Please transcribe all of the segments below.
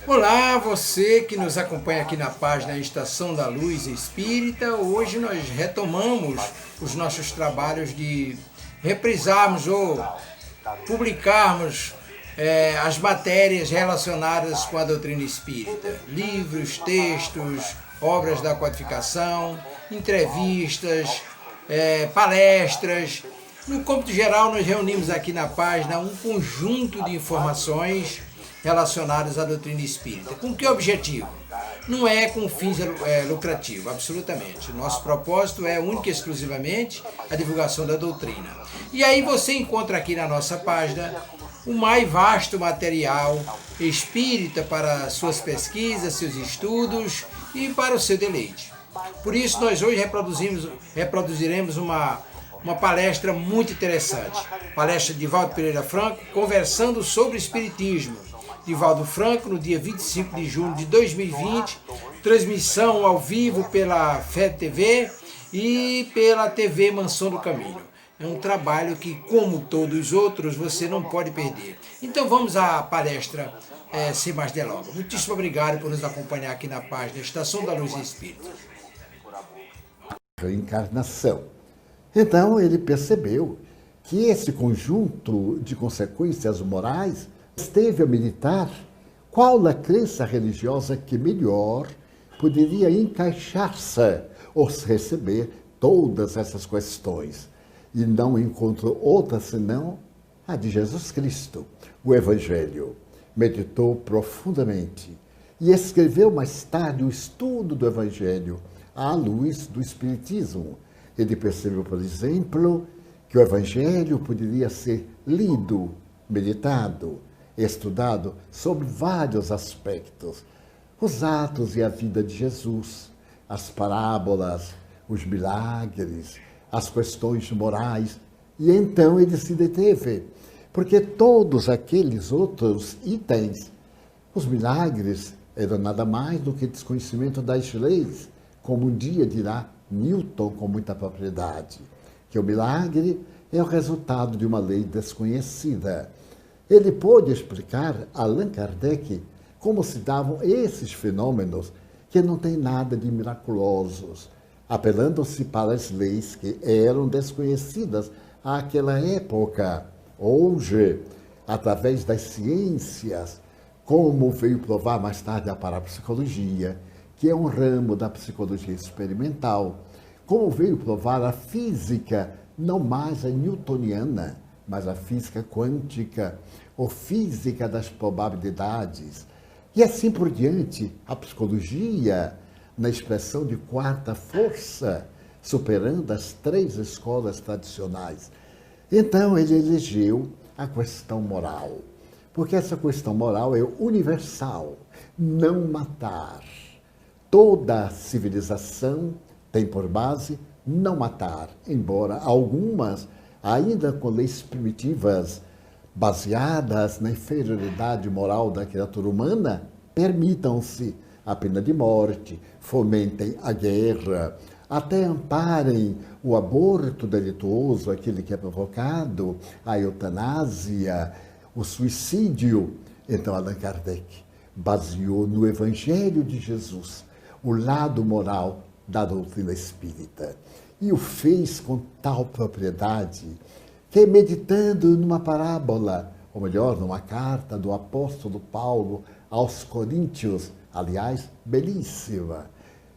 Olá, você que nos acompanha aqui na página Estação da Luz Espírita. Hoje nós retomamos os nossos trabalhos de reprisarmos ou publicarmos as matérias relacionadas com a doutrina espírita. Livros, textos, obras da codificação, entrevistas, palestras. No cômputo geral, nós reunimos aqui na página um conjunto de informações relacionadas à doutrina espírita. Com que objetivo? Não é com fins lucrativos, absolutamente. Nosso propósito é único e exclusivamente a divulgação da doutrina. E aí você encontra aqui na nossa página o mais vasto material espírita para suas pesquisas, seus estudos e para o seu deleite. Por isso, nós hoje reproduziremos uma palestra muito interessante. Palestra de Divaldo Pereira Franco, conversando sobre Espiritismo. Divaldo Franco, no dia 25 de junho de 2020, transmissão ao vivo pela FED TV e pela TV Mansão do Caminho. É um trabalho que, como todos os outros, você não pode perder. Então vamos à palestra sem mais delongas. Muitíssimo obrigado por nos acompanhar aqui na página Estação da Luz Espírita. Reencarnação. Então ele percebeu que esse conjunto de consequências morais esteve a meditar qual a crença religiosa que melhor poderia encaixar-se ou receber todas essas questões. E não encontrou outra senão a de Jesus Cristo, o Evangelho. Meditou profundamente e escreveu mais tarde o estudo do Evangelho à luz do Espiritismo. Ele percebeu, por exemplo, que o Evangelho poderia ser lido, meditado, estudado sobre vários aspectos. Os atos e a vida de Jesus, as parábolas, os milagres, as questões morais. E então ele se deteve, porque todos aqueles outros itens, os milagres, eram nada mais do que desconhecimento das leis, como um dia dirá Newton com muita propriedade, que o milagre é o resultado de uma lei desconhecida. Ele pôde explicar a Allan Kardec como se davam esses fenômenos que não têm nada de miraculosos, apelando-se para as leis que eram desconhecidas àquela época. Hoje, através das ciências, como veio provar mais tarde a parapsicologia, que é um ramo da psicologia experimental, como veio provar a física, não mais a newtoniana, mas a física quântica, ou física das probabilidades, e assim por diante, a psicologia, na expressão de quarta força, superando as três escolas tradicionais. Então ele elegeu a questão moral, porque essa questão moral é universal, não matar. Toda civilização tem por base não matar, embora algumas, ainda com leis primitivas, baseadas na inferioridade moral da criatura humana, permitam-se a pena de morte, fomentem a guerra, até amparem o aborto delituoso, aquele que é provocado, a eutanásia, o suicídio. Então Allan Kardec baseou no Evangelho de Jesus o lado moral da doutrina espírita. E o fez com tal propriedade que, meditando numa parábola, ou melhor, numa carta do apóstolo Paulo aos Coríntios, aliás, belíssima,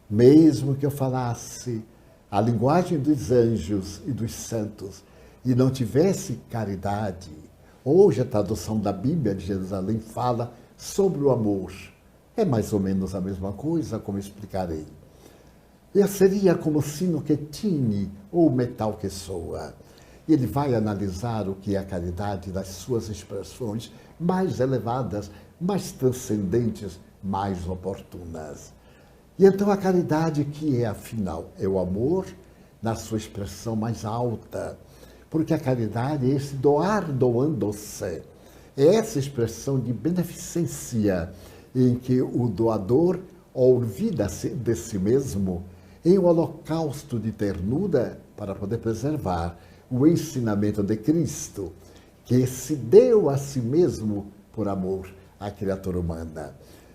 mesmo que eu falasse a linguagem dos anjos e dos santos e não tivesse caridade, hoje a tradução da Bíblia de Jerusalém fala sobre o amor. É mais ou menos a mesma coisa, como explicarei. E seria como o sino que tine ou o metal que soa. Ele vai analisar o que é a caridade das suas expressões mais elevadas, mais transcendentes, mais oportunas. E então a caridade que é, afinal, é o amor na sua expressão mais alta. Porque a caridade é esse doar doando-se. É essa expressão de beneficência em que o doador olvida-se de si mesmo em um holocausto de ternura para poder preservar o ensinamento de Cristo, que se deu a si mesmo por amor a criatura humana.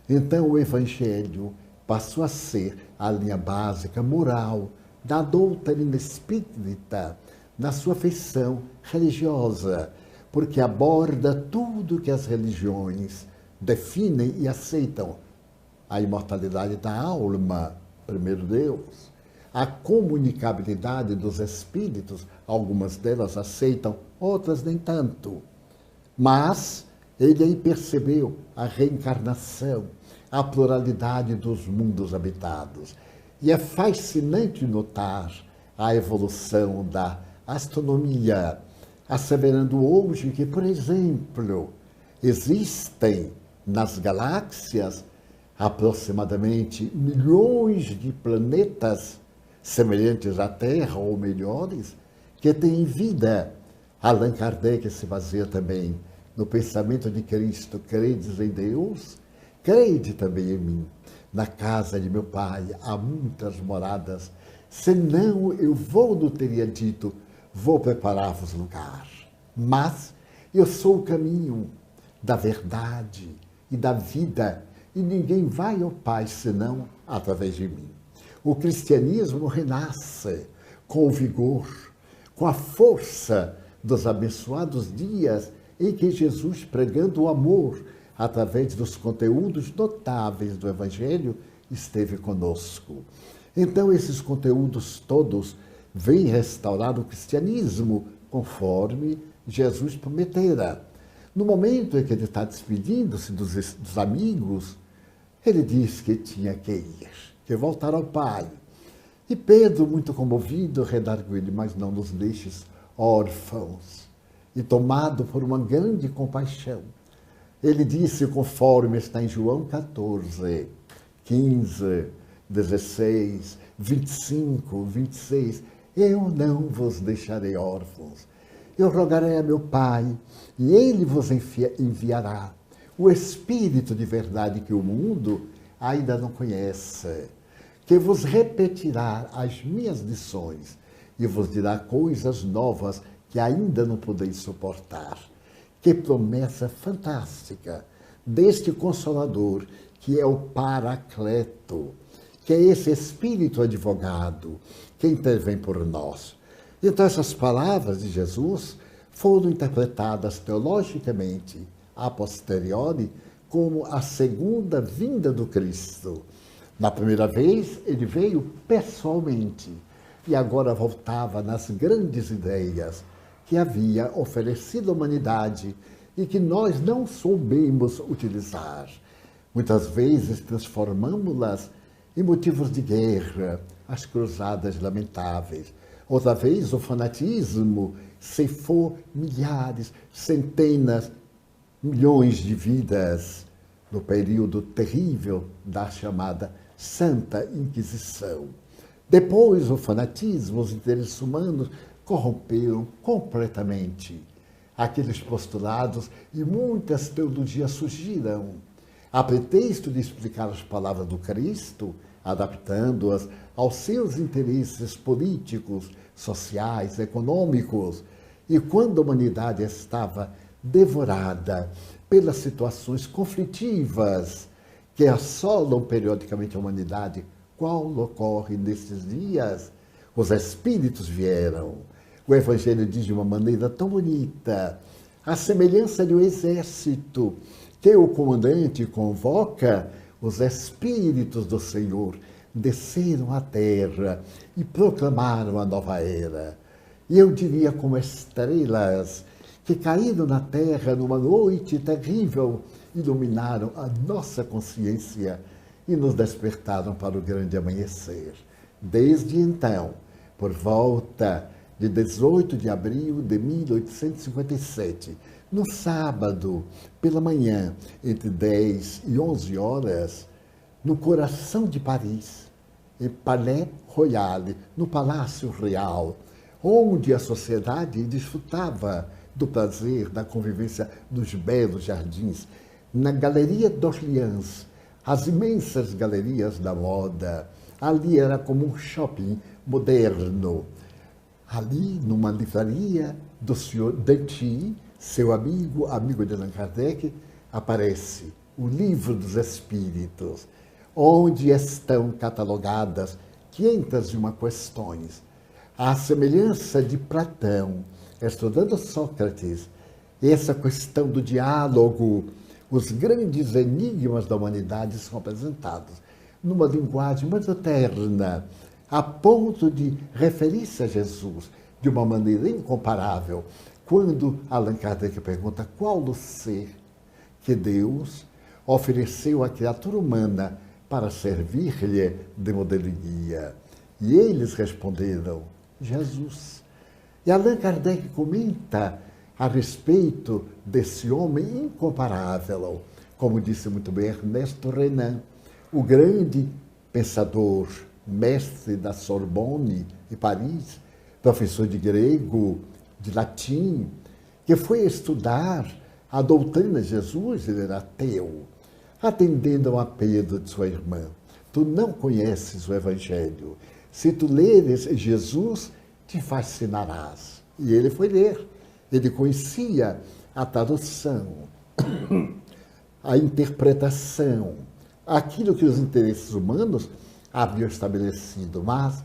Então o Evangelho passou a ser a linha básica moral da doutrina espírita na sua feição religiosa, porque aborda tudo que as religiões definem e aceitam: a imortalidade da alma, primeiro Deus, a comunicabilidade dos espíritos, algumas delas aceitam, outras nem tanto. Mas ele aí percebeu a reencarnação, a pluralidade dos mundos habitados. E é fascinante notar a evolução da astronomia, asseverando hoje que, por exemplo, existem nas galáxias aproximadamente milhões de planetas semelhantes à Terra ou melhores, que têm vida. Allan Kardec se baseia também no pensamento de Cristo: credes em Deus? Crede também em mim. Na casa de meu Pai há muitas moradas, senão eu não teria dito, vou preparar-vos lugar. Mas eu sou o caminho da verdade e da vida, e ninguém vai ao Pai senão através de mim. O cristianismo renasce com o vigor, com a força dos abençoados dias em que Jesus, pregando o amor através dos conteúdos notáveis do Evangelho, esteve conosco. Então, esses conteúdos todos vêm restaurar o cristianismo, conforme Jesus prometera. No momento em que ele está despedindo-se dos amigos, ele diz que tinha que ir, que voltar ao Pai. E Pedro, muito comovido, redarguiu ele: mas não nos deixes órfãos. E tomado por uma grande compaixão, ele disse, conforme está em João 14, 15, 16, 25, 26, eu não vos deixarei órfãos. Eu rogarei a meu Pai, e ele vos enviará o Espírito de verdade que o mundo ainda não conhece, que vos repetirá as minhas lições e vos dirá coisas novas que ainda não podeis suportar. Que promessa fantástica deste Consolador, que é o Paracleto, que é esse Espírito advogado que intervém por nós. Então, essas palavras de Jesus foram interpretadas teologicamente, a posteriori, como a segunda vinda do Cristo. Na primeira vez, ele veio pessoalmente e agora voltava nas grandes ideias que havia oferecido à humanidade e que nós não soubemos utilizar. Muitas vezes transformamos-las em motivos de guerra, as cruzadas lamentáveis. Outra vez, o fanatismo ceifou milhares, centenas, milhões de vidas no período terrível da chamada Santa Inquisição. Depois, o fanatismo, os interesses humanos corromperam completamente aqueles postulados e muitas teologias surgiram a pretexto de explicar as palavras do Cristo, adaptando-as aos seus interesses políticos, sociais, econômicos. E quando a humanidade estava devorada pelas situações conflitivas que assolam periodicamente a humanidade, qual ocorre nesses dias, os Espíritos vieram. O Evangelho diz de uma maneira tão bonita, a semelhança de um exército, que o comandante convoca, os Espíritos do Senhor desceram à terra e proclamaram a nova era. E eu diria como estrelas que caíram na terra numa noite terrível, iluminaram a nossa consciência e nos despertaram para o grande amanhecer. Desde então, por volta de 18 de abril de 1857, no sábado, pela manhã, entre 10 e 11 horas, no coração de Paris, em Palais Royal, no Palácio Real, onde a sociedade desfrutava do prazer da convivência nos belos jardins, na Galeria d'Orléans, as imensas galerias da moda. Ali era como um shopping moderno. Ali, numa livraria do Sr. Danty, seu amigo de Allan Kardec, aparece o Livro dos Espíritos, onde estão catalogadas 501 questões. À semelhança de Platão, estudando Sócrates, essa questão do diálogo, os grandes enigmas da humanidade são apresentados numa linguagem mais terna, a ponto de referir-se a Jesus de uma maneira incomparável, quando Allan Kardec pergunta qual o ser que Deus ofereceu à criatura humana para servir-lhe de modelo e guia. E eles responderam, Jesus. E Allan Kardec comenta a respeito desse homem incomparável, como disse muito bem Ernesto Renan, o grande pensador, mestre da Sorbonne e Paris, professor de grego, de latim, que foi estudar a doutrina de Jesus, ele era ateu, atendendo ao apelo de sua irmã. Tu não conheces o Evangelho. Se tu leres Jesus, te fascinarás. E ele foi ler. Ele conhecia a tradução, a interpretação, aquilo que os interesses humanos haviam estabelecido. Mas,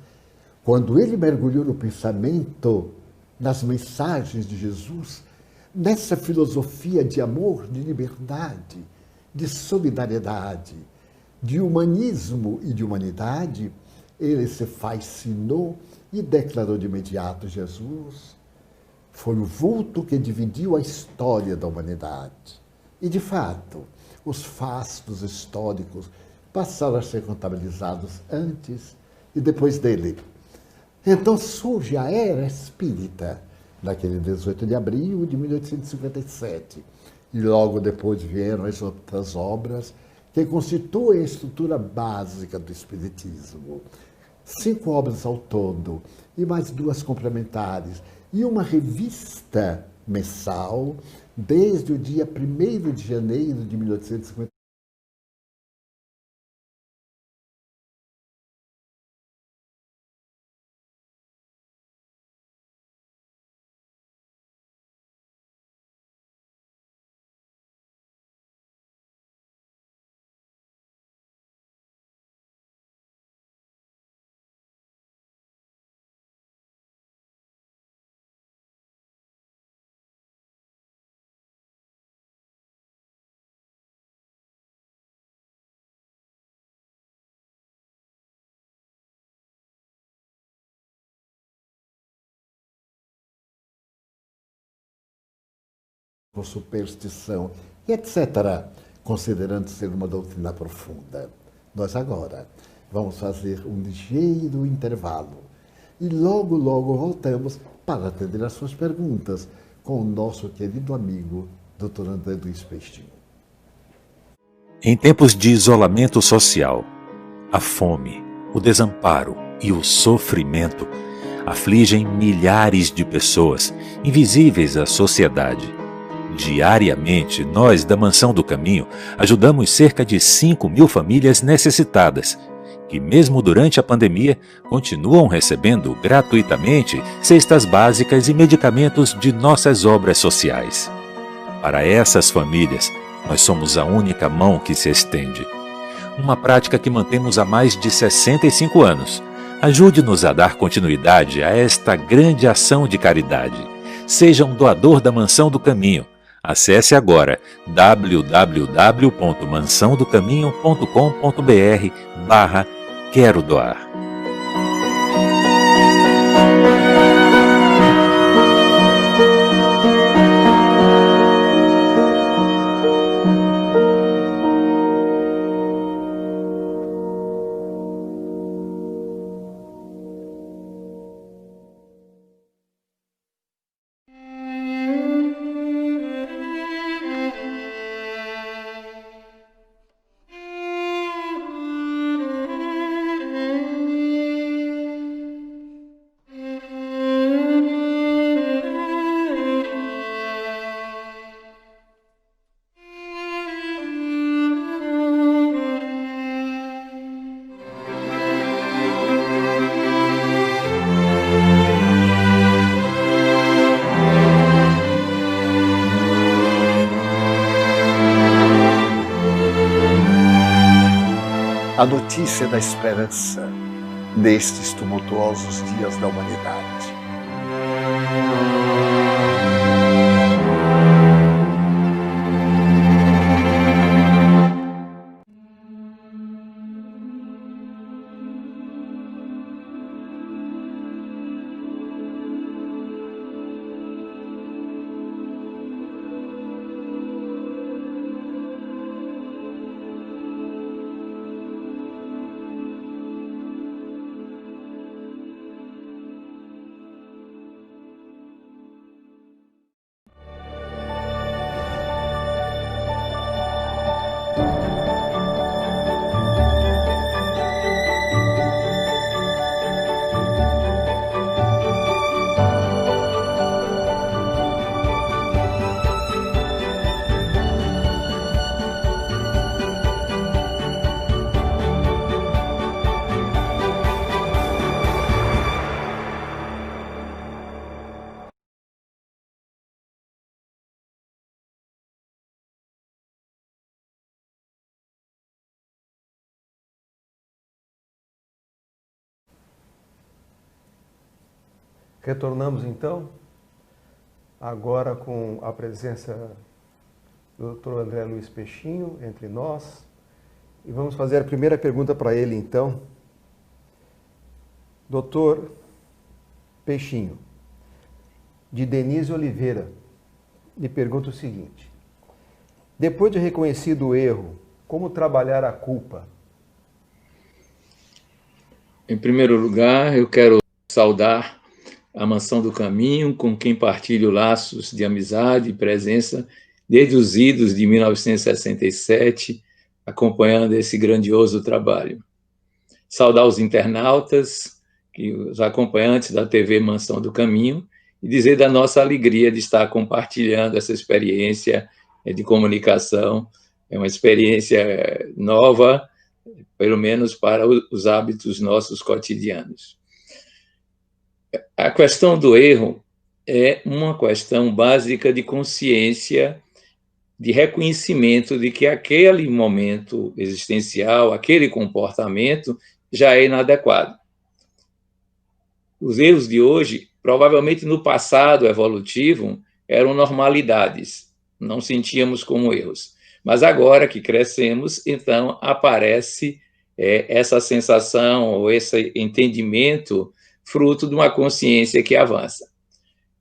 quando ele mergulhou no pensamento, nas mensagens de Jesus, nessa filosofia de amor, de liberdade, de solidariedade, de humanismo e de humanidade, ele se fascinou e declarou de imediato: Jesus foi o vulto que dividiu a história da humanidade. E, de fato, os fatos históricos passaram a ser contabilizados antes e depois dele. Então surge a era espírita, naquele 18 de abril de 1857. E logo depois vieram as outras obras que constituem a estrutura básica do espiritismo. 5 obras ao todo, e mais 2 complementares, e uma revista mensal, desde o dia 1º de janeiro de 1850. Com superstição, e etc., considerando ser uma doutrina profunda. Nós agora vamos fazer um ligeiro intervalo e logo, logo voltamos para atender as suas perguntas com o nosso querido amigo, Dr. André Luiz Peixinho. Em tempos de isolamento social, a fome, o desamparo e o sofrimento afligem milhares de pessoas invisíveis à sociedade. Diariamente, nós da Mansão do Caminho ajudamos cerca de 5.000 famílias necessitadas, que mesmo durante a pandemia continuam recebendo gratuitamente cestas básicas e medicamentos de nossas obras sociais. Para essas famílias, nós somos a única mão que se estende. Uma prática que mantemos há mais de 65 anos. Ajude-nos a dar continuidade a esta grande ação de caridade. Seja um doador da Mansão do Caminho. Acesse agora www.mansãodocaminho.com.br/quero doar. a notícia da esperança nestes tumultuosos dias da humanidade. Retornamos então, agora com a presença do Dr. André Luiz Peixinho entre nós, e vamos fazer a primeira pergunta para ele então. Dr. Peixinho, de Denise Oliveira, lhe pergunta o seguinte: depois de reconhecido o erro, como trabalhar a culpa? Em primeiro lugar, eu quero saudar a Mansão do Caminho, com quem partilho laços de amizade e presença desde os idos de 1967, acompanhando esse grandioso trabalho. Saudar os internautas, os acompanhantes da TV Mansão do Caminho, e dizer da nossa alegria de estar compartilhando essa experiência de comunicação. É uma experiência nova, pelo menos para os hábitos nossos cotidianos. A questão do erro é uma questão básica de consciência, de reconhecimento de que aquele momento existencial, aquele comportamento já é inadequado. Os erros de hoje, provavelmente no passado evolutivo, eram normalidades, não sentíamos como erros. Mas agora que crescemos, então aparece essa sensação ou esse entendimento fruto de uma consciência que avança.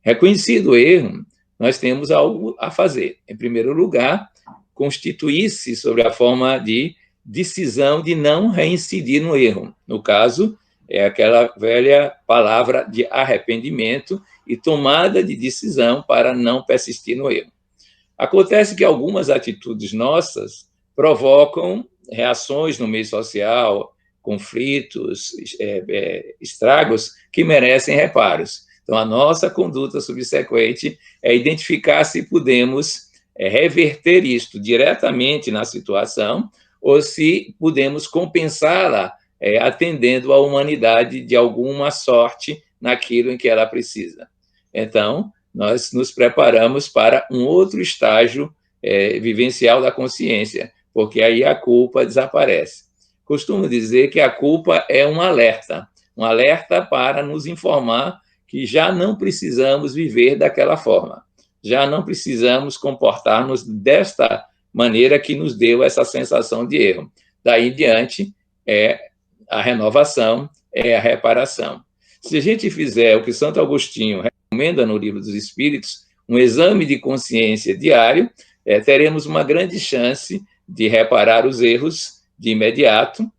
Reconhecido o erro, nós temos algo a fazer. Em primeiro lugar, constituir-se sobre a forma de decisão de não reincidir no erro. No caso, é aquela velha palavra de arrependimento e tomada de decisão para não persistir no erro. Acontece que algumas atitudes nossas provocam reações no meio social, conflitos, estragos que merecem reparos. Então, a nossa conduta subsequente é identificar se podemos reverter isto diretamente na situação ou se podemos compensá-la atendendo à humanidade de alguma sorte naquilo em que ela precisa. Então, nós nos preparamos para um outro estágio vivencial da consciência, porque aí a culpa desaparece. Costumo dizer que a culpa é um alerta para nos informar que já não precisamos viver daquela forma, já não precisamos comportar-nos desta maneira que nos deu essa sensação de erro. Daí em diante, a renovação, a reparação. Se a gente fizer o que Santo Agostinho recomenda no Livro dos Espíritos, um exame de consciência diário, teremos uma grande chance de reparar os erros de imediato,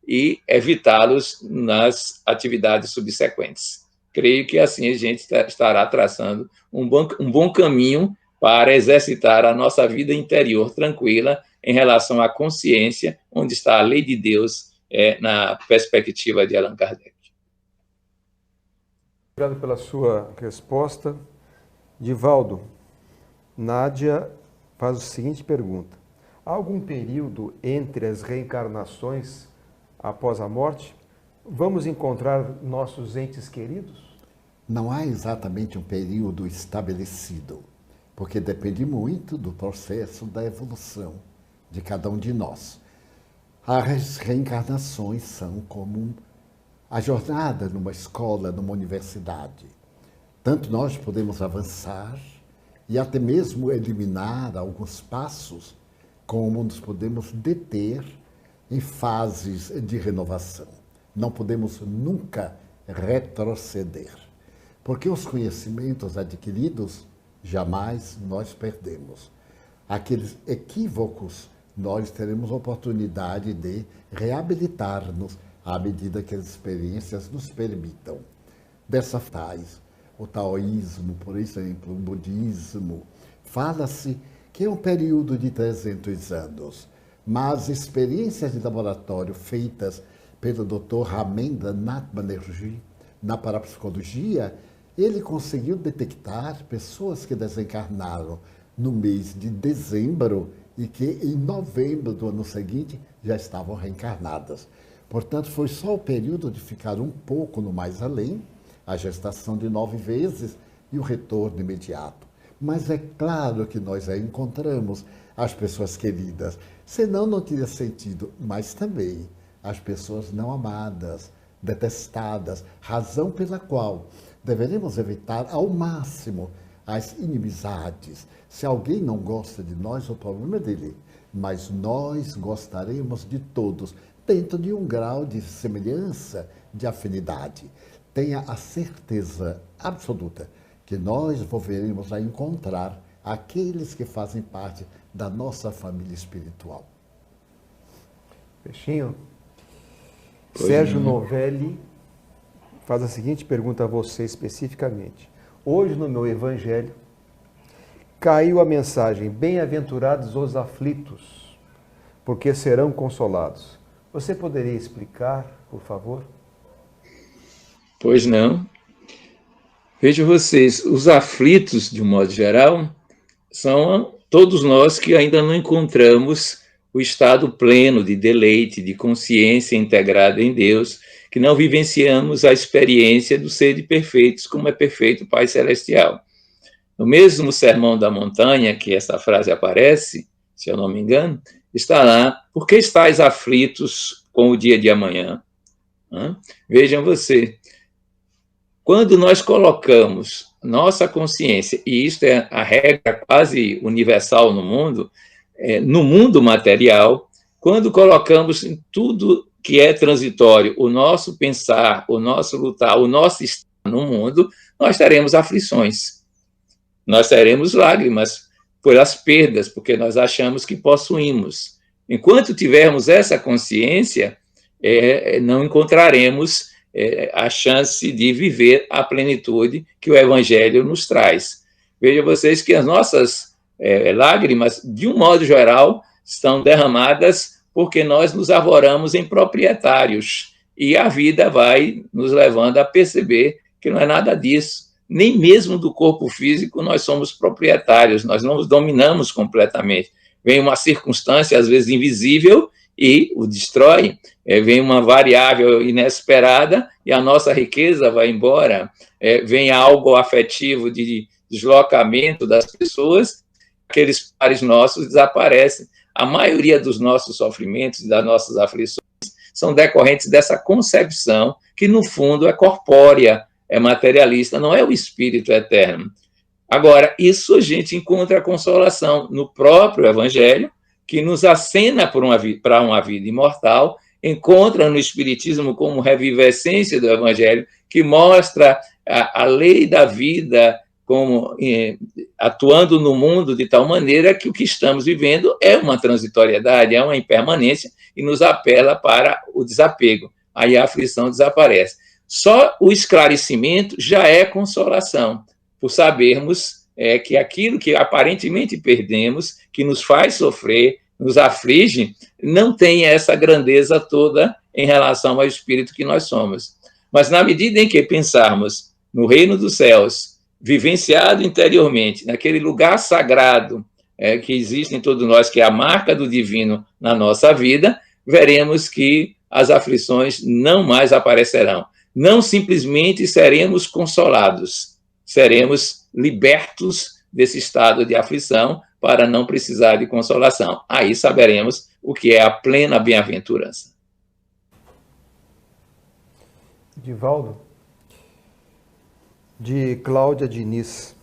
e evitá-los nas atividades subsequentes. Creio que assim a gente estará traçando um bom caminho para exercitar a nossa vida interior tranquila em relação à consciência, onde está a lei de Deus na perspectiva de Allan Kardec. Obrigado pela sua resposta. Divaldo, Nádia faz a seguinte pergunta: há algum período entre as reencarnações após a morte? Vamos encontrar nossos entes queridos? Não há exatamente um período estabelecido, porque depende muito do processo da evolução de cada um de nós. As reencarnações são como a jornada numa escola, numa universidade. Tanto nós podemos avançar e até mesmo eliminar alguns passos, como nos podemos deter em fases de renovação. Não podemos nunca retroceder, porque os conhecimentos adquiridos jamais nós perdemos. Aqueles equívocos nós teremos oportunidade de reabilitar-nos à medida que as experiências nos permitam. Dessa faz, o taoísmo, por exemplo, o budismo, fala-se que é um período de 300 anos, mas experiências de laboratório feitas pelo Dr. Ramendra Nath Banerjee na parapsicologia, ele conseguiu detectar pessoas que desencarnaram no mês de dezembro e que em novembro do ano seguinte já estavam reencarnadas. Portanto, foi só o período de ficar um pouco no mais além, a gestação de 9 vezes e o retorno imediato. Mas é claro que nós aí encontramos as pessoas queridas, senão não teria sentido, mas também as pessoas não amadas, detestadas, razão pela qual deveremos evitar ao máximo as inimizades. Se alguém não gosta de nós, o problema é dele, mas nós gostaremos de todos, dentro de um grau de semelhança, de afinidade. Tenha a certeza absoluta que nós volveremos a encontrar aqueles que fazem parte da nossa família espiritual. Peixinho, Sérgio Novelli faz a seguinte pergunta a você especificamente. Hoje no meu evangelho caiu a mensagem: bem-aventurados os aflitos, porque serão consolados. Você poderia explicar, por favor? Pois não. Vejam vocês, os aflitos, de um modo geral, são todos nós que ainda não encontramos o estado pleno de deleite, de consciência integrada em Deus, que não vivenciamos a experiência do ser de perfeitos, como é perfeito o Pai Celestial. No mesmo Sermão da Montanha, que essa frase aparece, se eu não me engano, está lá: por que estáis aflitos com o dia de amanhã? Vejam você, quando nós colocamos nossa consciência, e isto é a regra quase universal no mundo material, quando colocamos em tudo que é transitório o nosso pensar, o nosso lutar, o nosso estar no mundo, nós teremos aflições. Nós teremos lágrimas pelas perdas, porque nós achamos que possuímos. Enquanto tivermos essa consciência, não encontraremos a chance de viver a plenitude que o Evangelho nos traz. Vejam vocês que as nossas lágrimas, de um modo geral, estão derramadas porque nós nos arvoramos em proprietários, e a vida vai nos levando a perceber que não é nada disso. Nem mesmo do corpo físico nós somos proprietários, nós não os dominamos completamente. Vem uma circunstância, às vezes invisível, e o destrói. Vem uma variável inesperada e a nossa riqueza vai embora. Vem algo afetivo de deslocamento das pessoas, aqueles pares nossos desaparecem. A maioria dos nossos sofrimentos, das nossas aflições, são decorrentes dessa concepção que, no fundo, é corpórea, é materialista, não é o espírito eterno. Agora, isso a gente encontra a consolação no próprio Evangelho, que nos acena para uma vida imortal, encontra no Espiritismo como revivescência do Evangelho, que mostra a lei da vida como atuando no mundo de tal maneira que o que estamos vivendo é uma transitoriedade, é uma impermanência, e nos apela para o desapego. Aí a aflição desaparece. Só o esclarecimento já é consolação, por sabermos que aquilo que aparentemente perdemos, que nos faz sofrer, nos aflige, não tem essa grandeza toda em relação ao espírito que nós somos. Mas na medida em que pensarmos no reino dos céus, vivenciado interiormente, naquele lugar sagrado que existe em todos nós, que é a marca do divino na nossa vida, veremos que as aflições não mais aparecerão. Não simplesmente seremos consolados, seremos libertos desse estado de aflição para não precisar de consolação. Aí saberemos o que é a plena bem-aventurança. Divaldo, de Cláudia Diniz.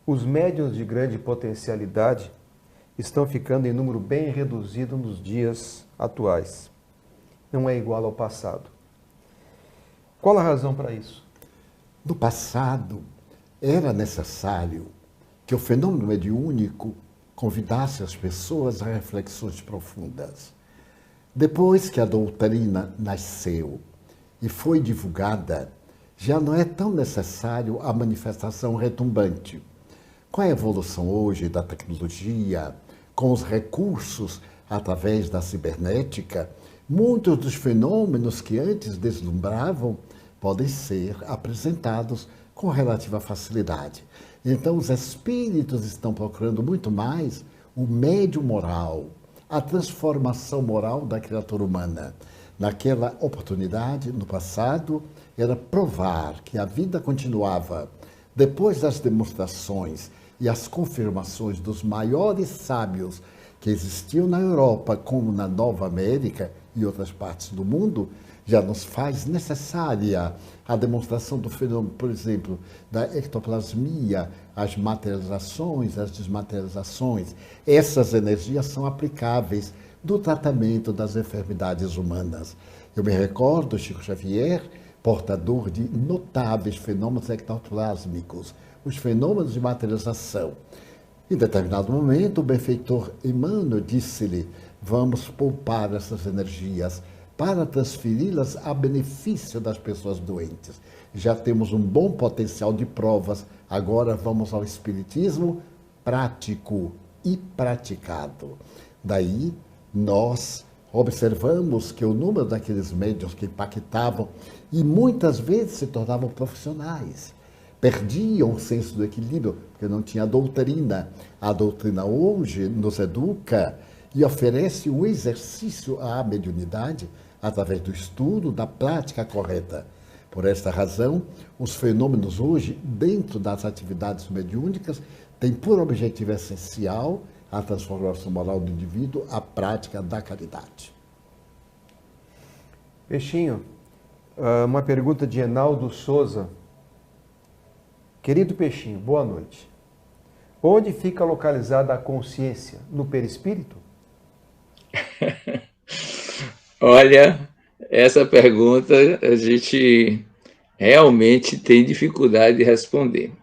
Os médiuns de grande potencialidade estão ficando em número bem reduzido nos dias atuais. Não é igual ao passado. Qual a razão para isso? No passado, era necessário que o fenômeno mediúnico convidasse as pessoas a reflexões profundas. Depois que a doutrina nasceu e foi divulgada, já não é tão necessário a manifestação retumbante. Com a evolução hoje da tecnologia, com os recursos através da cibernética, muitos dos fenômenos que antes deslumbravam podem ser apresentados com relativa facilidade. Então, os espíritos estão procurando muito mais o médium moral, a transformação moral da criatura humana. Naquela oportunidade, no passado, era provar que a vida continuava. Depois das demonstrações e as confirmações dos maiores sábios que existiam na Europa, como na Nova América e outras partes do mundo, já nos faz necessária a demonstração do fenômeno, por exemplo, da ectoplasmia, as materializações, as desmaterializações. Essas energias são aplicáveis do tratamento das enfermidades humanas. Eu me recordo, Chico Xavier, portador de notáveis fenômenos ectoplásmicos, os fenômenos de materialização. Em determinado momento, o benfeitor Emmanuel disse-lhe: vamos poupar essas energias para transferi-las a benefício das pessoas doentes. Já temos um bom potencial de provas, agora vamos ao espiritismo prático e praticado. Daí, nós observamos que o número daqueles médiuns que impactavam e muitas vezes se tornavam profissionais, perdiam o senso do equilíbrio, porque não tinha doutrina. A doutrina hoje nos educa e oferece um exercício à mediunidade através do estudo, da prática correta. Por esta razão, os fenômenos hoje, dentro das atividades mediúnicas, têm por objetivo essencial a transformação moral do indivíduo, a prática da caridade. Peixinho, uma pergunta de Enaldo Souza. Querido Peixinho, boa noite. Onde fica localizada a consciência? No perispírito? Olha, essa pergunta a gente realmente tem dificuldade de responder.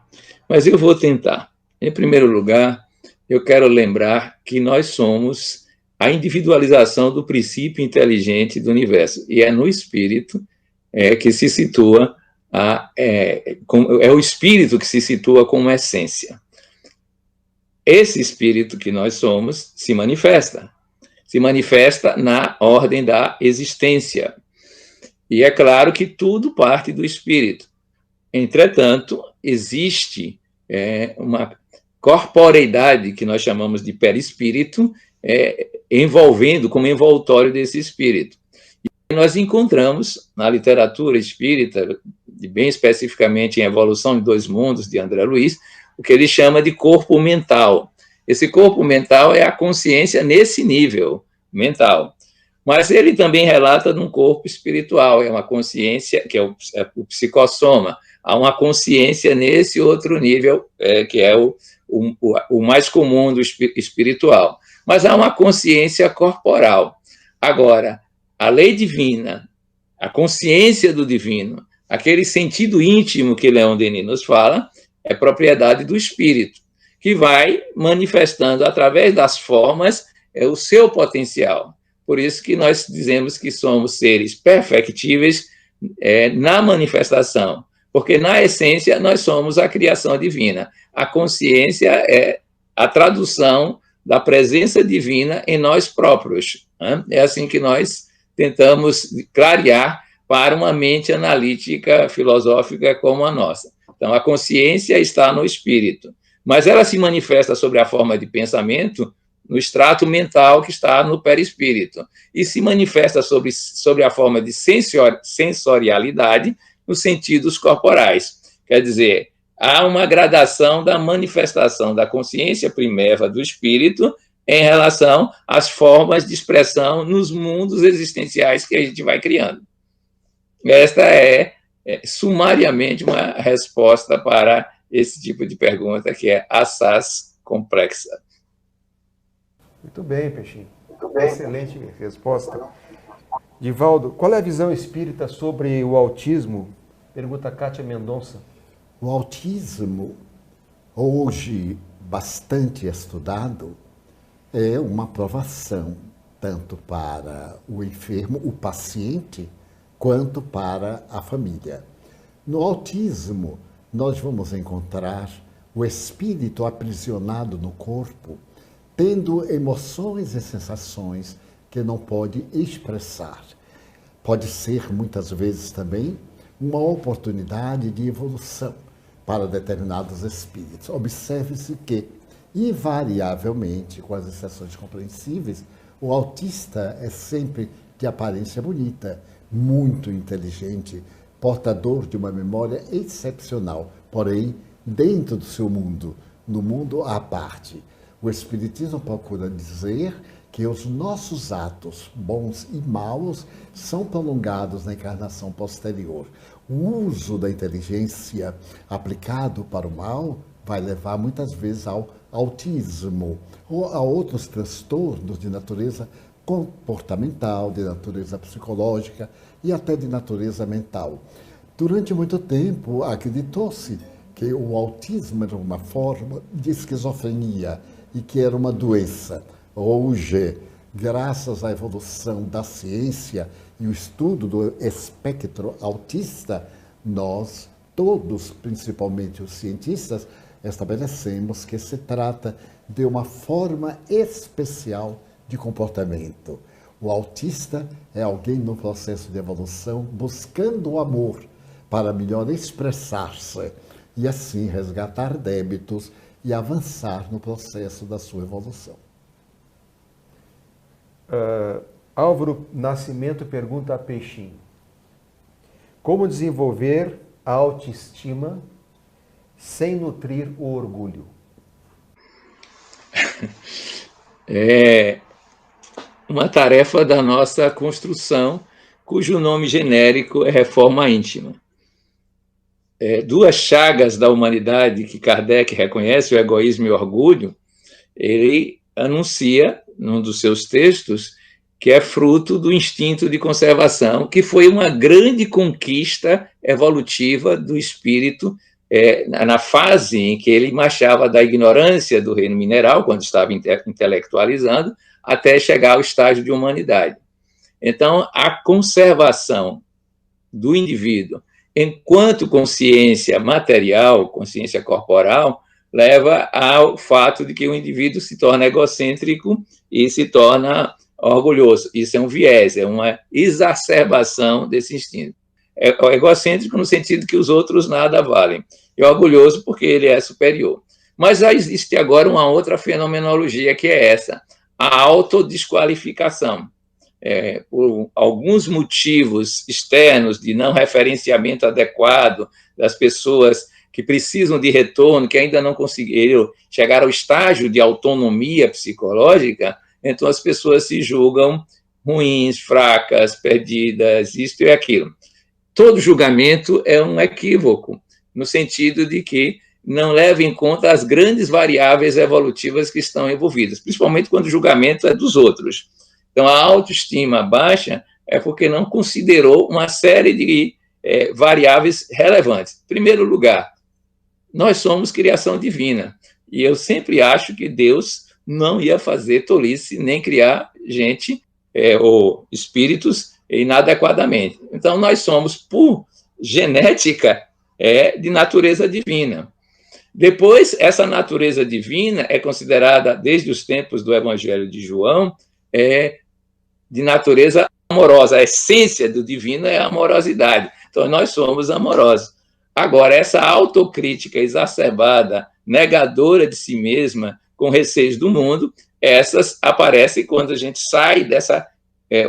Mas eu vou tentar. Em primeiro lugar, eu quero lembrar que nós somos a individualização do princípio inteligente do universo. E é no espírito que se situa, é o espírito que se situa como essência. Esse espírito que nós somos se manifesta na ordem da existência. E é claro que tudo parte do espírito. Entretanto, existe uma corporeidade que nós chamamos de perispírito, envolvendo como envoltório desse espírito. E nós encontramos na literatura espírita, bem especificamente em Evolução de Dois Mundos, de André Luiz, o que ele chama de corpo mental. Esse corpo mental é a consciência nesse nível mental. Mas ele também relata num corpo espiritual, é uma consciência, que é o psicossoma. Há uma consciência nesse outro nível, que é o mais comum do espiritual. Mas há uma consciência corporal. Agora, a lei divina, a consciência do divino, aquele sentido íntimo que Leon Denis nos fala, é propriedade do espírito, que vai manifestando através das formas o seu potencial. Por isso que nós dizemos que somos seres perfectíveis na manifestação, porque na essência nós somos a criação divina. A consciência é a tradução da presença divina em nós próprios. Né? É assim que nós tentamos clarear para uma mente analítica, filosófica como a nossa. Então, a consciência está no espírito, mas ela se manifesta sobre a forma de pensamento no extrato mental que está no perispírito, e se manifesta sobre a forma de sensorialidade nos sentidos corporais. Quer dizer, há uma gradação da manifestação da consciência primeira do espírito em relação às formas de expressão nos mundos existenciais que a gente vai criando. Esta é sumariamente uma resposta para esse tipo de pergunta, que é assaz complexa. Muito bem, Peixinho. Excelente resposta. Divaldo, qual é a visão espírita sobre o autismo? Pergunta Kátia Mendonça. O autismo, hoje bastante estudado, é uma provação, tanto para o enfermo, o paciente, quanto para a família. No autismo, nós vamos encontrar o espírito aprisionado no corpo, tendo emoções e sensações que não pode expressar. Pode ser, muitas vezes, também uma oportunidade de evolução para determinados espíritos. Observe-se que, invariavelmente, com as exceções compreensíveis, o autista é sempre de aparência bonita, muito inteligente, portador de uma memória excepcional, porém, dentro do seu mundo, no mundo à parte. O Espiritismo procura dizer que os nossos atos, bons e maus, são prolongados na encarnação posterior. O uso da inteligência aplicado para o mal vai levar muitas vezes ao autismo ou a outros transtornos de natureza comportamental, de natureza psicológica e até de natureza mental. Durante muito tempo, acreditou-se que o autismo era uma forma de esquizofrenia e que era uma doença. Hoje, graças à evolução da ciência e o estudo do espectro autista, nós todos, principalmente os cientistas, estabelecemos que se trata de uma forma especial de comportamento. O autista é alguém no processo de evolução buscando o amor para melhor expressar-se e assim resgatar débitos e avançar no processo da sua evolução. Álvaro Nascimento pergunta a Peixinho: como desenvolver a autoestima sem nutrir o orgulho? É uma tarefa da nossa construção, cujo nome genérico é reforma íntima. Duas chagas da humanidade que Kardec reconhece, o egoísmo e o orgulho, ele anuncia, num dos seus textos, que é fruto do instinto de conservação, que foi uma grande conquista evolutiva do espírito na fase em que ele marchava da ignorância do reino mineral, quando estava intelectualizando, até chegar ao estágio de humanidade. Então, a conservação do indivíduo enquanto consciência material, consciência corporal, leva ao fato de que o indivíduo se torna egocêntrico e se torna orgulhoso. Isso é um viés, é uma exacerbação desse instinto. É egocêntrico no sentido que os outros nada valem, e orgulhoso porque ele é superior. Mas já existe agora uma outra fenomenologia, que é essa, a autodesqualificação. Por alguns motivos externos de não referenciamento adequado das pessoas que precisam de retorno, que ainda não conseguiram chegar ao estágio de autonomia psicológica, então as pessoas se julgam ruins, fracas, perdidas, isto e aquilo. Todo julgamento é um equívoco, no sentido de que não leva em conta as grandes variáveis evolutivas que estão envolvidas, principalmente quando o julgamento é dos outros. Então, a autoestima baixa é porque não considerou uma série de variáveis relevantes. Em primeiro lugar, nós somos criação divina, e eu sempre acho que Deus não ia fazer tolice, nem criar gente ou espíritos inadequadamente. Então, nós somos, por genética, de natureza divina. Depois, essa natureza divina é considerada, desde os tempos do Evangelho de João, de natureza amorosa. A essência do divino é a amorosidade. Então, nós somos amorosos. Agora, essa autocrítica exacerbada, negadora de si mesma, com receios do mundo, essas aparecem quando a gente sai dessa,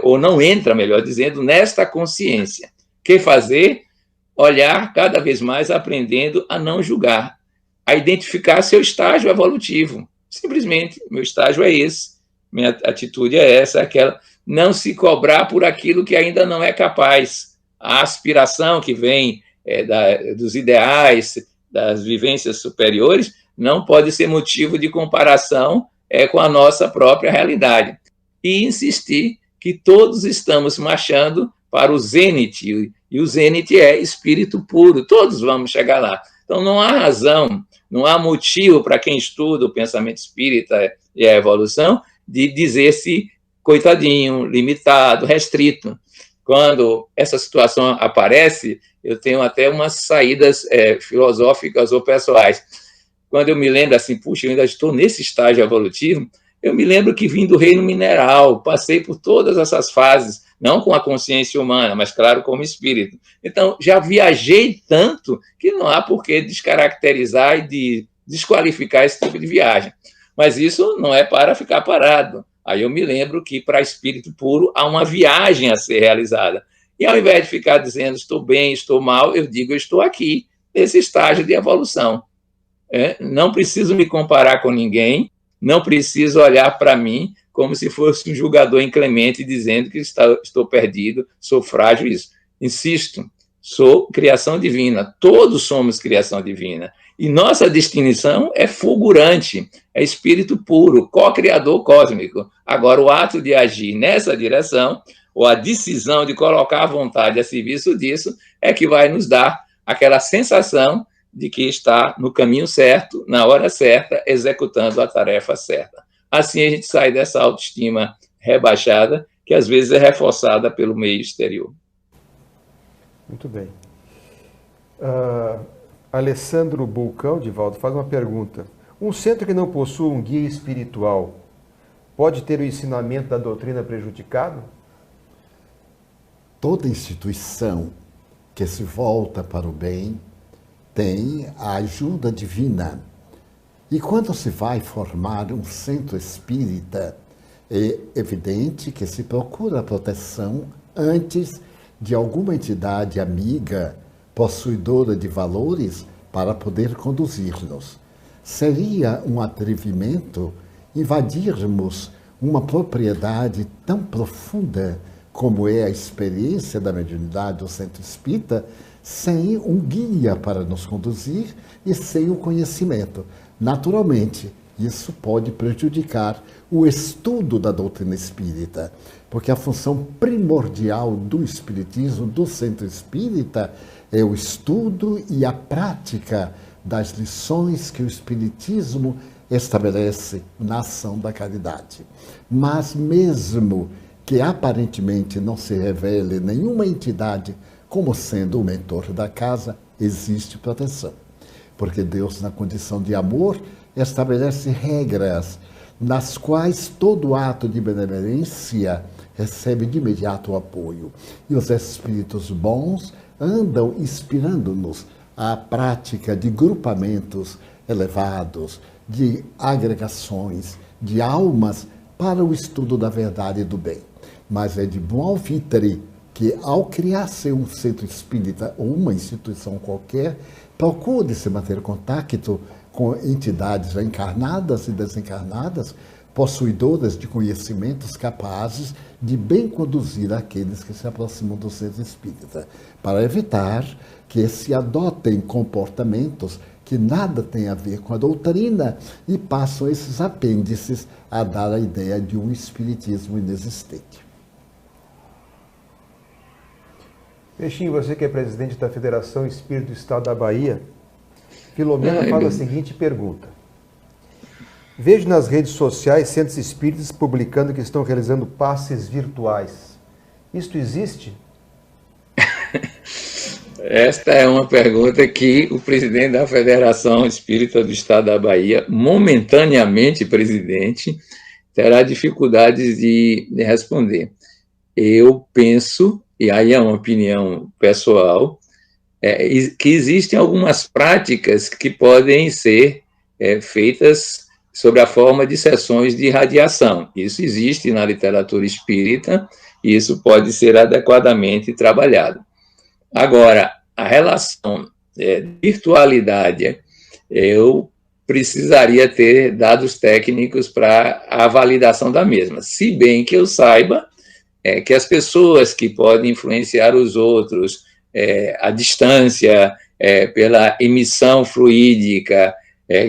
ou não entra, melhor dizendo, nesta consciência. O que fazer? Olhar cada vez mais aprendendo a não julgar, a identificar seu estágio evolutivo. Simplesmente, meu estágio é esse, minha atitude é essa, aquela, não se cobrar por aquilo que ainda não é capaz. A aspiração que vem dos ideais, das vivências superiores, não pode ser motivo de comparação com a nossa própria realidade. E insistir que todos estamos marchando para o zênite, e o zênite é espírito puro, todos vamos chegar lá. Então não há razão, não há motivo para quem estuda o pensamento espírita e a evolução de dizer-se coitadinho, limitado, restrito. Quando essa situação aparece, eu tenho até umas saídas filosóficas ou pessoais. Quando eu me lembro assim, puxa, eu ainda estou nesse estágio evolutivo, eu me lembro que vim do reino mineral, passei por todas essas fases, não com a consciência humana, mas, claro, como espírito. Então, já viajei tanto que não há por que descaracterizar e desqualificar esse tipo de viagem. Mas isso não é para ficar parado. Aí eu me lembro que, para espírito puro, há uma viagem a ser realizada. E, ao invés de ficar dizendo estou bem, estou mal, eu digo eu estou aqui, nesse estágio de evolução. Não preciso me comparar com ninguém, não preciso olhar para mim como se fosse um julgador inclemente dizendo que estou perdido, sou frágil, isso. Insisto, sou criação divina, todos somos criação divina. E nossa distinção é fulgurante, é espírito puro, co-criador cósmico. Agora, o ato de agir nessa direção, ou a decisão de colocar a vontade a serviço disso, é que vai nos dar aquela sensação de que está no caminho certo, na hora certa, executando a tarefa certa. Assim a gente sai dessa autoestima rebaixada, que às vezes é reforçada pelo meio exterior. Muito bem. Alessandro Bulcão, Divaldo, faz uma pergunta. Um centro que não possui um guia espiritual pode ter o ensinamento da doutrina prejudicado? Toda instituição que se volta para o bem tem a ajuda divina. E quando se vai formar um centro espírita, é evidente que se procura proteção antes de alguma entidade amiga, possuidora de valores, para poder conduzir-nos. Seria um atrevimento invadirmos uma propriedade tão profunda como é a experiência da mediunidade do centro espírita, sem um guia para nos conduzir e sem o conhecimento. Naturalmente, isso pode prejudicar o estudo da doutrina espírita, porque a função primordial do espiritismo, do centro espírita, é o estudo e a prática das lições que o espiritismo estabelece na ação da caridade. Mas mesmo que aparentemente não se revele nenhuma entidade como sendo o mentor da casa, existe proteção. Porque Deus, na condição de amor, estabelece regras nas quais todo ato de benevolência recebe de imediato o apoio. E os espíritos bons andam inspirando-nos à prática de grupamentos elevados, de agregações, de almas para o estudo da verdade e do bem. Mas é de bom alvitre que, ao criar-se um centro espírita ou uma instituição qualquer, procure se manter em contato com entidades encarnadas e desencarnadas, possuidoras de conhecimentos capazes de bem conduzir aqueles que se aproximam do centro espírita, para evitar que se adotem comportamentos que nada têm a ver com a doutrina e passam esses apêndices a dar a ideia de um espiritismo inexistente. Peixinho, você que é presidente da Federação Espírita do Estado da Bahia, Filomena faz a seguinte pergunta. Vejo nas redes sociais centros espíritas publicando que estão realizando passes virtuais. Isto existe? Esta é uma pergunta que o presidente da Federação Espírita do Estado da Bahia, momentaneamente presidente, terá dificuldades de responder. Eu penso, e aí é uma opinião pessoal, que existem algumas práticas que podem ser feitas sob a forma de sessões de irradiação. Isso existe na literatura espírita e isso pode ser adequadamente trabalhado. Agora, a relação virtualidade, eu precisaria ter dados técnicos para a validação da mesma. Se bem que eu saiba que as pessoas que podem influenciar os outros, à distância, pela emissão fluídica,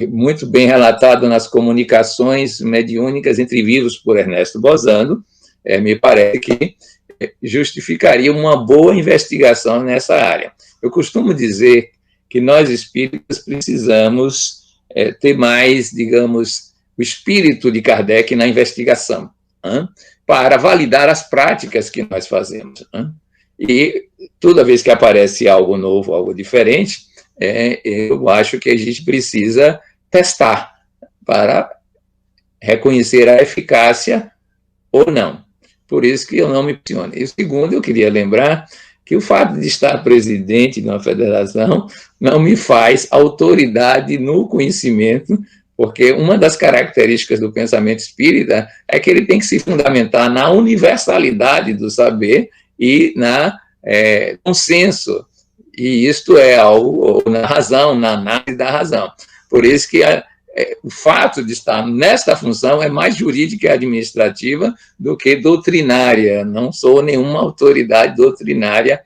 muito bem relatado nas comunicações mediúnicas entre vivos por Ernesto Bozano, me parece que justificaria uma boa investigação nessa área. Eu costumo dizer que nós espíritas precisamos ter mais, digamos, o espírito de Kardec na investigação, para validar as práticas que nós fazemos. E toda vez que aparece algo novo, algo diferente, eu acho que a gente precisa testar para reconhecer a eficácia ou não. Por isso que eu não me posiciono. E segundo, eu queria lembrar que o fato de estar presidente de uma federação não me faz autoridade no conhecimento, porque uma das características do pensamento espírita é que ele tem que se fundamentar na universalidade do saber e na consenso, e isto é algo na razão, na análise da razão. Por isso que o fato de estar nesta função é mais jurídica e administrativa do que doutrinária. Não sou nenhuma autoridade doutrinária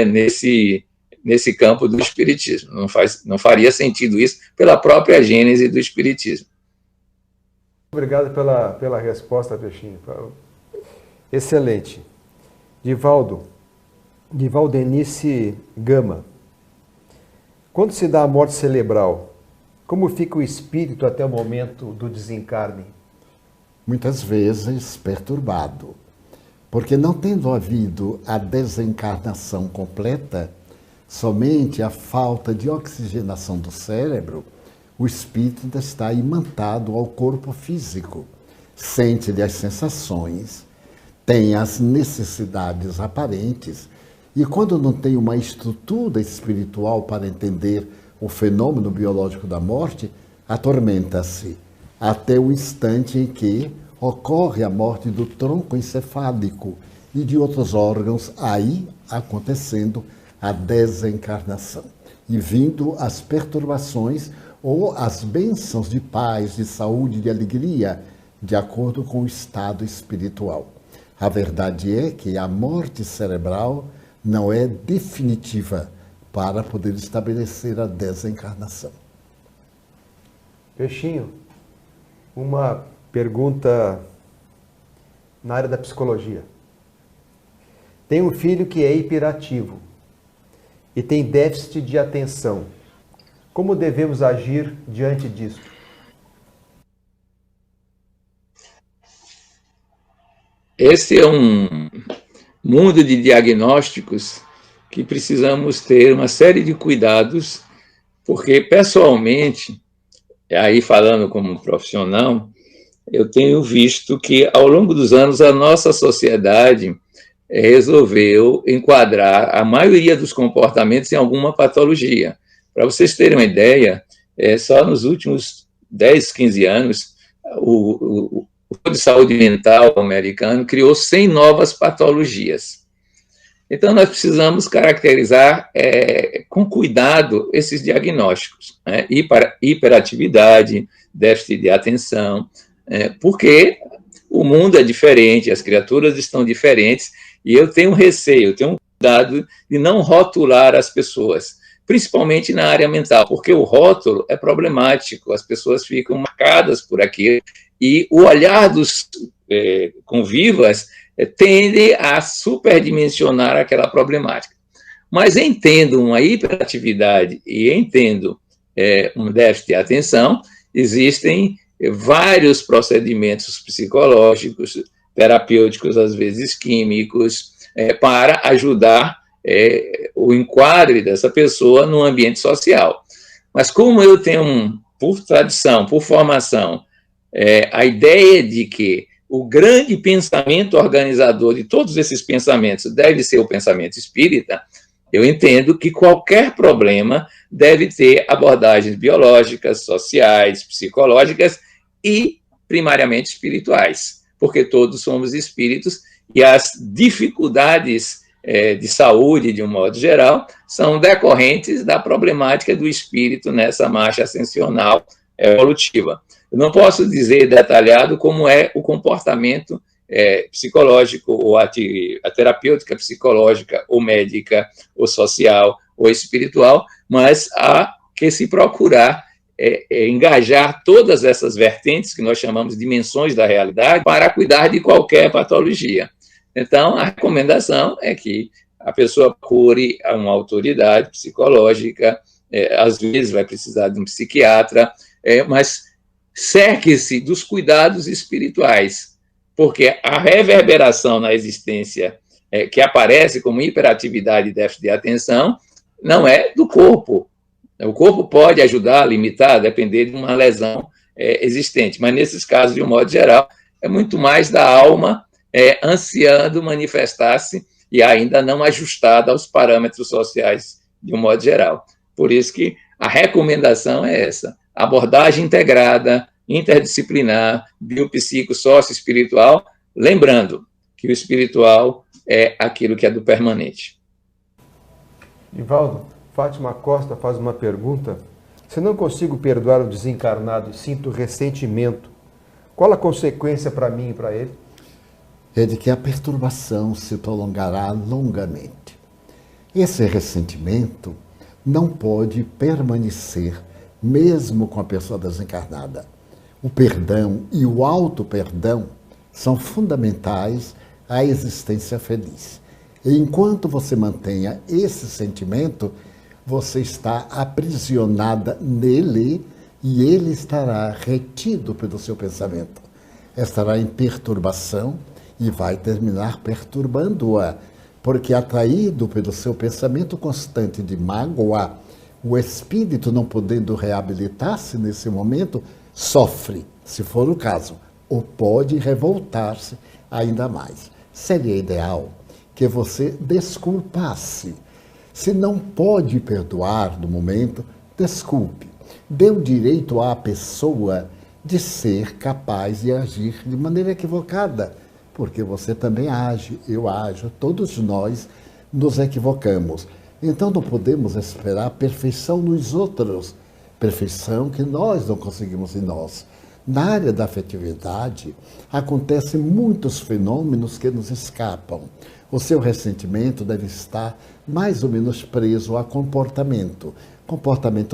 nesse campo do espiritismo. Não faria sentido isso pela própria gênese do espiritismo. Obrigado pela resposta, Peixinho. Excelente. Divaldenice Gama. Quando se dá a morte cerebral, como fica o espírito até o momento do desencarne? Muitas vezes perturbado, porque não tendo havido a desencarnação completa, somente a falta de oxigenação do cérebro, o espírito ainda está imantado ao corpo físico, sente-lhe as sensações, tem as necessidades aparentes, e quando não tem uma estrutura espiritual para entender o fenômeno biológico da morte, atormenta-se até o instante em que ocorre a morte do tronco encefálico e de outros órgãos, aí acontecendo a desencarnação e vindo as perturbações ou as bênçãos de paz, de saúde, de alegria, de acordo com o estado espiritual. A verdade é que a morte cerebral não é definitiva para poder estabelecer a desencarnação. Peixinho, uma pergunta na área da psicologia. Tem um filho que é hiperativo e tem déficit de atenção. Como devemos agir diante disso? Esse é um mundo de diagnósticos que precisamos ter uma série de cuidados, porque, pessoalmente, aí falando como profissional, eu tenho visto que, ao longo dos anos, a nossa sociedade resolveu enquadrar a maioria dos comportamentos em alguma patologia. Para vocês terem uma ideia, só nos últimos 10, 15 anos, o Fundo de Saúde Mental americano criou 100 novas patologias. Então, nós precisamos caracterizar com cuidado esses diagnósticos, né? Hiperatividade, déficit de atenção, porque o mundo é diferente, as criaturas estão diferentes, e eu tenho receio, eu tenho cuidado de não rotular as pessoas, principalmente na área mental, porque o rótulo é problemático, as pessoas ficam marcadas por aquilo, e o olhar dos convivas tende a superdimensionar aquela problemática. Mas entendo uma hiperatividade e entendo um déficit de atenção, existem vários procedimentos psicológicos, terapêuticos, às vezes químicos, para ajudar o enquadre dessa pessoa no ambiente social. Mas como eu tenho, por tradição, por formação, a ideia de que o grande pensamento organizador de todos esses pensamentos deve ser o pensamento espírita, eu entendo que qualquer problema deve ter abordagens biológicas, sociais, psicológicas e, primariamente, espirituais, porque todos somos espíritos e as dificuldades de saúde, de um modo geral, são decorrentes da problemática do espírito nessa marcha ascensional evolutiva. Eu não posso dizer detalhado como é o comportamento psicológico, ou a terapêutica psicológica, ou médica, ou social, ou espiritual, mas há que se procurar engajar todas essas vertentes, que nós chamamos de dimensões da realidade, para cuidar de qualquer patologia. Então, a recomendação é que a pessoa procure uma autoridade psicológica, às vezes vai precisar de um psiquiatra, mas cerque-se dos cuidados espirituais, porque a reverberação na existência que aparece como hiperatividade e déficit de atenção não é do corpo. O corpo pode ajudar a limitar, a depender de uma lesão existente, mas nesses casos, de um modo geral, é muito mais da alma ansiando manifestar-se e ainda não ajustada aos parâmetros sociais, de um modo geral. Por isso que a recomendação é essa: abordagem integrada, interdisciplinar, biopsico, sócio-espiritual, lembrando que o espiritual é aquilo que é do permanente. Divaldo, Fátima Costa faz uma pergunta. Se não consigo perdoar o desencarnado e sinto ressentimento, qual a consequência para mim e para ele? É de que a perturbação se prolongará longamente. Esse ressentimento não pode permanecer mesmo com a pessoa desencarnada. O perdão e o auto-perdão são fundamentais à existência feliz. E enquanto você mantenha esse sentimento, você está aprisionada nele e ele estará retido pelo seu pensamento. Estará em perturbação e vai terminar perturbando-a, porque atraído pelo seu pensamento constante de mágoa, o espírito, não podendo reabilitar-se nesse momento, sofre, se for o caso, ou pode revoltar-se ainda mais. Seria ideal que você desculpasse. Se não pode perdoar no momento, desculpe. Dê o direito à pessoa de ser capaz de agir de maneira equivocada, porque você também age, eu ajo, todos nós nos equivocamos. Então não podemos esperar perfeição nos outros, perfeição que nós não conseguimos em nós. Na área da afetividade, acontecem muitos fenômenos que nos escapam. O seu ressentimento deve estar mais ou menos preso a comportamento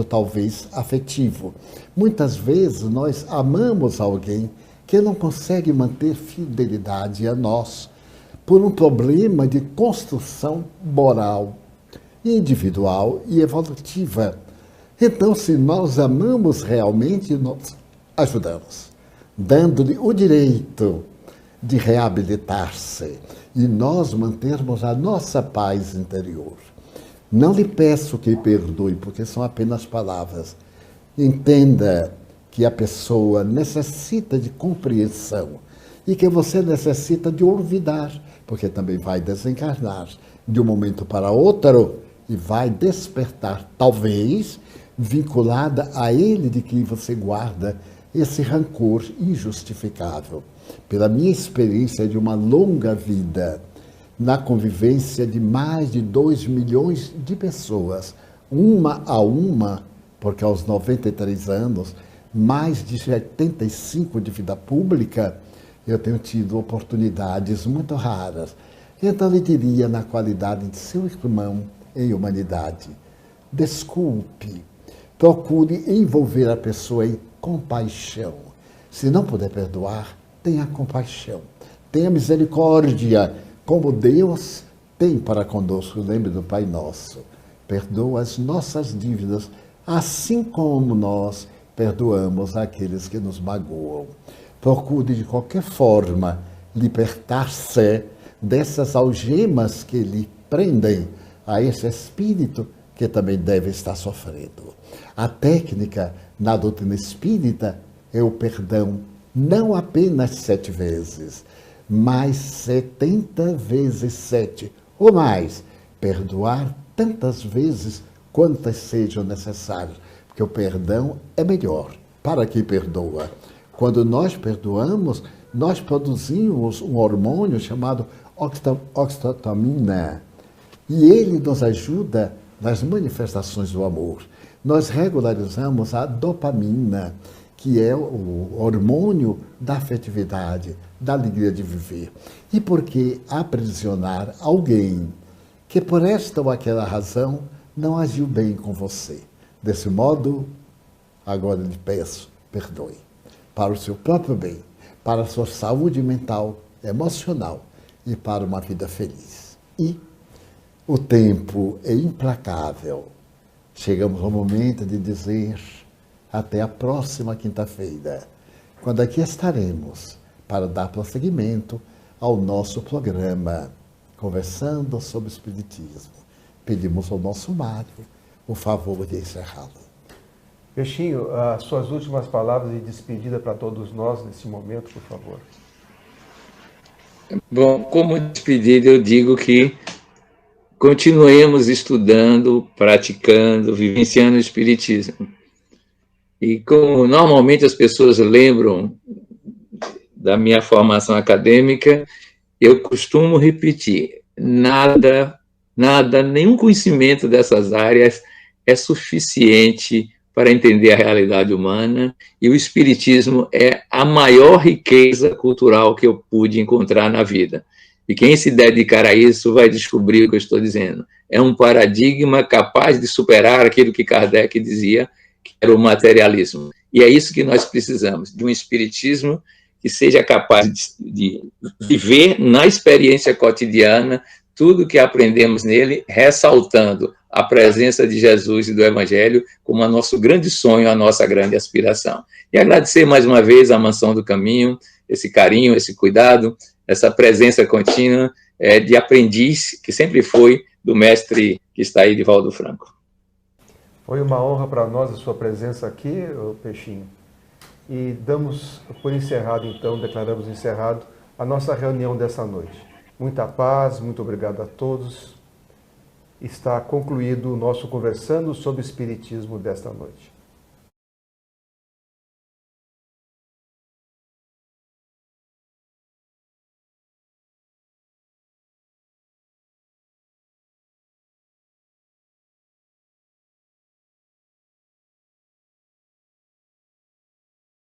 talvez afetivo. Muitas vezes nós amamos alguém que não consegue manter fidelidade a nós por um problema de construção moral, individual e evolutiva. Então, se nós amamos realmente, nós ajudamos, dando-lhe o direito de reabilitar-se e nós mantermos a nossa paz interior. Não lhe peço que perdoe, porque são apenas palavras. Entenda que a pessoa necessita de compreensão e que você necessita de olvidar, porque também vai desencarnar de um momento para outro e vai despertar, talvez, vinculada a ele de que você guarda esse rancor injustificável. Pela minha experiência de uma longa vida, na convivência de mais de 2 milhões de pessoas, uma a uma, porque aos 93 anos, mais de 75 de vida pública, eu tenho tido oportunidades muito raras. Então, eu diria, na qualidade de seu irmão em humanidade, desculpe, procure envolver a pessoa em compaixão. Se não puder perdoar, tenha compaixão, tenha misericórdia, como Deus tem para conosco. Lembre do Pai Nosso. Perdoa as nossas dívidas, assim como nós perdoamos aqueles que nos magoam. Procure, de qualquer forma, libertar-se dessas algemas que lhe prendem a esse espírito que também deve estar sofrendo. A técnica na doutrina espírita é o perdão, não apenas 7 vezes, mas 70 vezes 7, ou mais. Perdoar tantas vezes quantas sejam necessárias, porque o perdão é melhor para quem perdoa. Quando nós perdoamos, nós produzimos um hormônio chamado oxitocina, e ele nos ajuda nas manifestações do amor. nós regularizamos a dopamina, que é o hormônio da afetividade, da alegria de viver. E por que aprisionar alguém que por esta ou aquela razão não agiu bem com você? Desse modo, agora lhe peço, perdoe, para o seu próprio bem, para a sua saúde mental, emocional e para uma vida feliz. E o tempo é implacável. Chegamos ao momento de dizer até a próxima quinta-feira, quando aqui estaremos para dar prosseguimento ao nosso programa, conversando sobre o Espiritismo. Pedimos ao nosso Mário o favor de encerrá-lo. Peixinho, as suas últimas palavras de despedida para todos nós nesse momento, por favor. Bom, como despedida eu digo que continuemos estudando, praticando, vivenciando o Espiritismo. E como normalmente as pessoas lembram da minha formação acadêmica, eu costumo repetir, nenhum conhecimento dessas áreas é suficiente para entender a realidade humana, e o Espiritismo é a maior riqueza cultural que eu pude encontrar na vida. E quem se dedicar a isso vai descobrir o que eu estou dizendo. É um paradigma capaz de superar aquilo que Kardec dizia, que era o materialismo. E é isso que nós precisamos, de um espiritismo que seja capaz de viver na experiência cotidiana tudo que aprendemos nele, ressaltando a presença de Jesus e do Evangelho como o nosso grande sonho, a nossa grande aspiração. E agradecer mais uma vez à Mansão do Caminho, esse carinho, esse cuidado, essa presença contínua de aprendiz, que sempre foi do mestre que está aí, Divaldo Franco. Foi uma honra para nós a sua presença aqui, Peixinho. E damos por encerrado, então, declaramos encerrado a nossa reunião dessa noite. Muita paz, muito obrigado a todos. Está concluído o nosso Conversando sobre o Espiritismo desta noite.